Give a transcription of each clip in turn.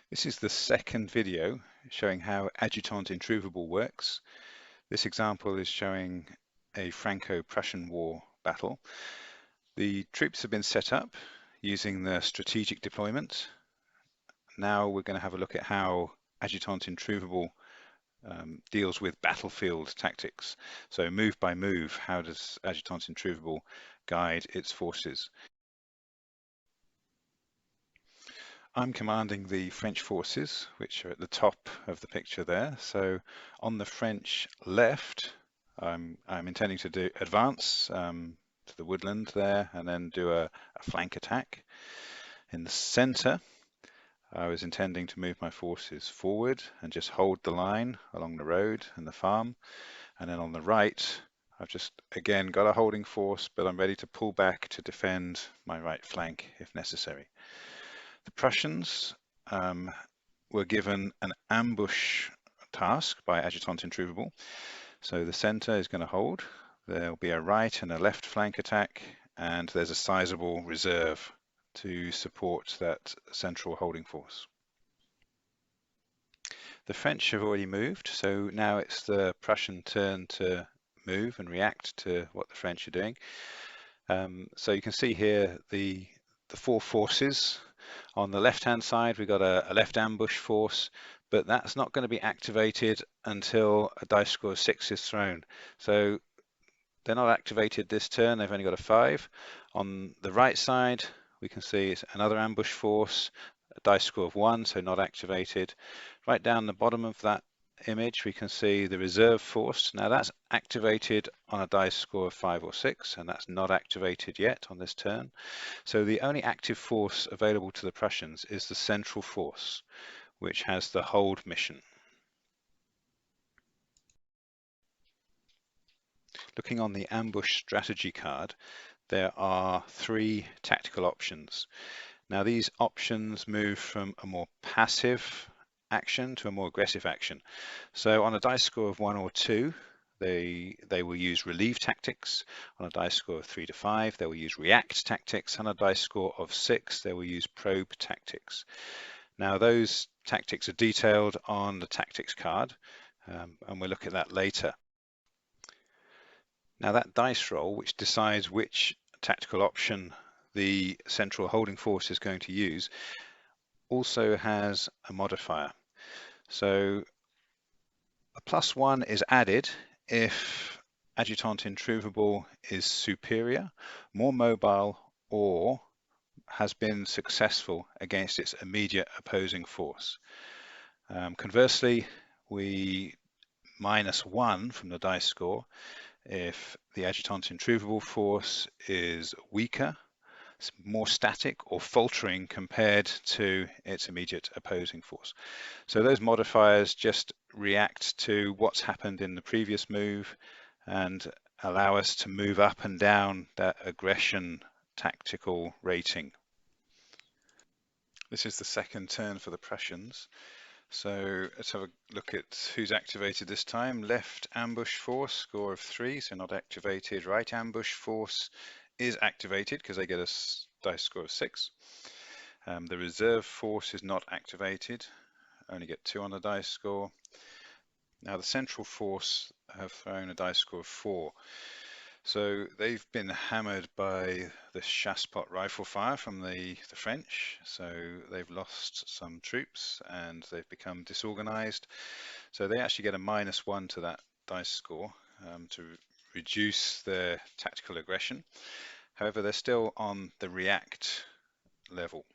This is the second video showing how Adjutant Introuvable works. This example is showing a Franco-Prussian War battle. The troops have been set up using the strategic deployment. Now we're going to have a look at how Adjutant Introuvable deals with battlefield tactics. So move by move, how does Adjutant Introuvable guide its forces? I'm commanding the French forces, which are at the top of the picture there. So on the French left, I'm intending to advance to the woodland there and then do a flank attack. In the center, I was intending to move my forces forward and just hold the line along the road and the farm. And then on the right, I've just again got a holding force, but I'm ready to pull back to defend my right flank if necessary. The Prussians were given an ambush task by Adjutant Introuvable. So the center is going to hold. There'll be a right and a left flank attack, and there's a sizable reserve to support that central holding force. The French have already moved, so now it's the Prussian turn to move and react to what the French are doing. So you can see here the four forces. On the left-hand side, we've got a left ambush force, but that's not going to be activated until a dice score of 6 is thrown. So they're not activated this turn, they've only got a 5. On the right side, we can see it's another ambush force, a dice score of 1, so not activated. Right down the bottom of that image, we can see the reserve force. Now that's activated on a dice score of 5 or 6, and that's not activated yet on this turn. So the only active force available to the Prussians is the central force, which has the hold mission. Looking on the ambush strategy card, there are 3 tactical options. Now these options move from a more passive action to a more aggressive action. So on a dice score of 1 or 2, they will use relieve tactics. On a dice score of 3 to 5, they will use react tactics. On a dice score of 6, they will use probe tactics. Now those tactics are detailed on the tactics card, and we'll look at that later. Now that dice roll, which decides which tactical option the central holding force is going to use, also has a modifier. So a +1 is added if Adjutant Introuvable is superior, more mobile, or has been successful against its immediate opposing force. Conversely, we -1 from the dice score if the Adjutant Introuvable force is weaker, more static or faltering compared to its immediate opposing force. So those modifiers just react to what's happened in the previous move and allow us to move up and down that aggression tactical rating. This is the second turn for the Prussians. So let's have a look at who's activated this time. Left ambush force, score of 3, so not activated. Right ambush force is activated because they get a dice score of 6. The reserve force is not activated, only get 2 on the dice score. Now the central force have thrown a dice score of 4. So they've been hammered by the chassepot rifle fire from the French. So they've lost some troops and they've become disorganized. So they actually get a -1 to that dice score to reduce their tactical aggression. However, they're still on the react level.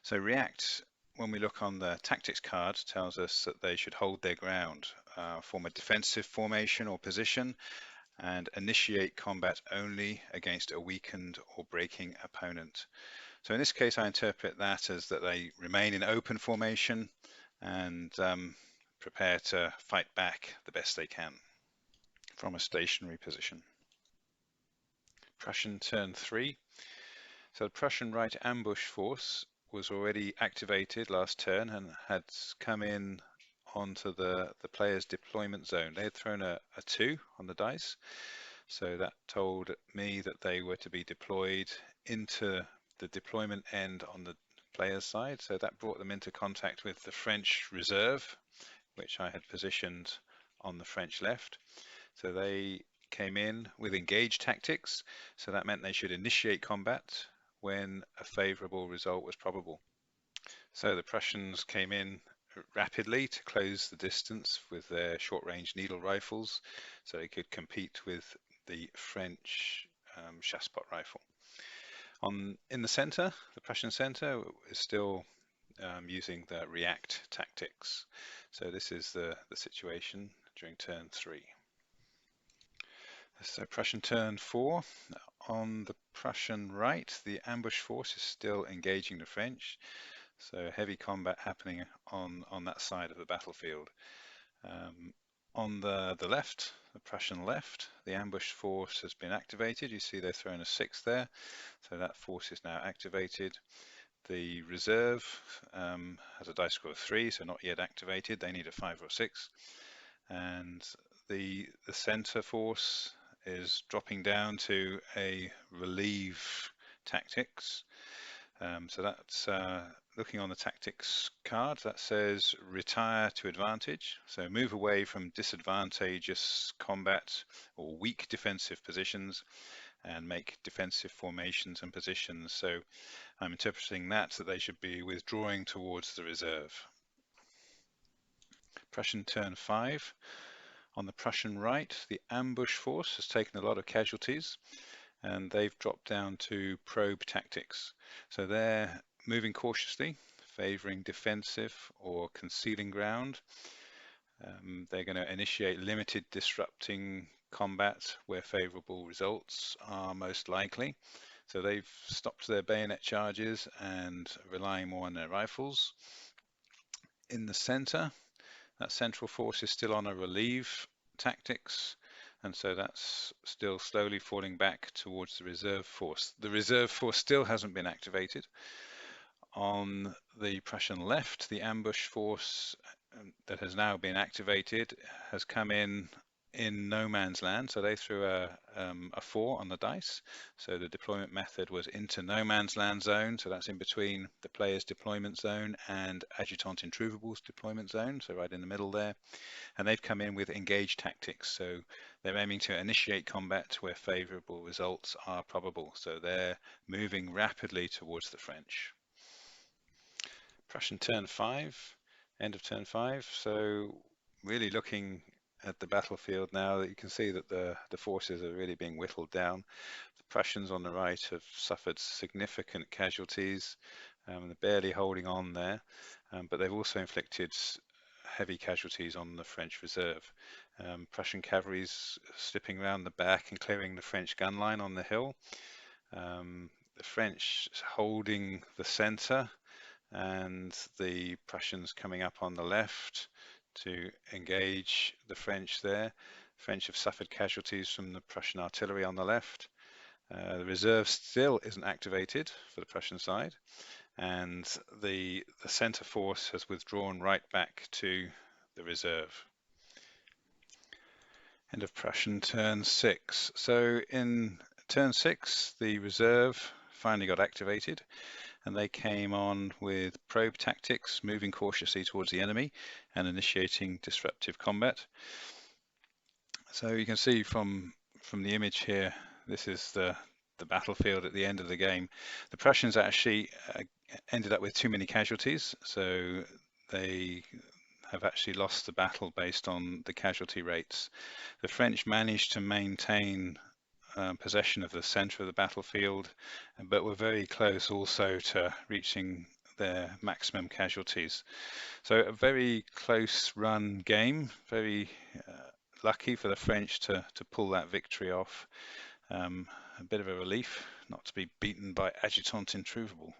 So react, when we look on the tactics card, tells us that they should hold their ground, form a defensive formation or position, and initiate combat only against a weakened or breaking opponent. So in this case, I interpret that as that they remain in open formation and prepare to fight back the best they can from a stationary position. Prussian turn 3. So the Prussian right ambush force was already activated last turn and had come in onto the player's deployment zone. They had thrown a 2 on the dice, so that told me that they were to be deployed into the deployment end on the player's side. So that brought them into contact with the French reserve, which I had positioned on the French left. So they came in with engaged tactics. So that meant they should initiate combat when a favorable result was probable. So the Prussians came in rapidly to close the distance with their short-range needle rifles, so they could compete with the French chassepot rifle. In the center, the Prussian center is still using the react tactics. So this is the situation during turn 3. So Prussian turn 4. On the Prussian right, the ambush force is still engaging the French. So heavy combat happening on that side of the battlefield. On the left, the Prussian left, the ambush force has been activated. You see they're throwing a 6 there. So that force is now activated. The reserve has a dice score of 3, so not yet activated. They need a 5 or 6. And the center force is dropping down to a relieve tactics. So that's looking on the tactics card, that says retire to advantage. So move away from disadvantageous combat or weak defensive positions and make defensive formations and positions. So I'm interpreting that they should be withdrawing towards the reserve. Prussian turn 5. On the Prussian right, the ambush force has taken a lot of casualties and they've dropped down to probe tactics. So they're moving cautiously, favoring defensive or concealing ground. They're going to initiate limited disrupting combat where favorable results are most likely. So they've stopped their bayonet charges and relying more on their rifles. In the center, that central force is still on a relieve tactics, and so that's still slowly falling back towards the reserve force. The reserve force still hasn't been activated. On the Prussian left, the ambush force that has now been activated has come in no man's land, so they threw a 4 on the dice. So the deployment method was into no man's land zone, so that's in between the player's deployment zone and Adjutant Introuvable's deployment zone, so right in the middle there. And they've come in with engaged tactics, so they're aiming to initiate combat where favorable results are probable, so they're moving rapidly towards the French. Prussian turn 5, end of turn 5, so really looking at the battlefield now, that you can see that the forces are really being whittled down. The Prussians on the right have suffered significant casualties, and they're barely holding on there, but they've also inflicted heavy casualties on the French reserve. Prussian cavalry's slipping around the back and clearing the French gun line on the hill. The French holding the center, and the Prussians coming up on the left to engage the French there. French have suffered casualties from the Prussian artillery on the left. The reserve still isn't activated for the Prussian side, and the center force has withdrawn right back to the reserve. End of Prussian turn 6. So in turn 6, the reserve finally got activated, and they came on with probe tactics, moving cautiously towards the enemy and initiating disruptive combat. So you can see from the image here, this is the battlefield at the end of the game. The Prussians actually ended up with too many casualties, so they have actually lost the battle based on the casualty rates. The French managed to maintain possession of the center of the battlefield, but were very close also to reaching their maximum casualties. So a very close run game, very lucky for the French to pull that victory off. A bit of a relief not to be beaten by Adjutant Introuvable.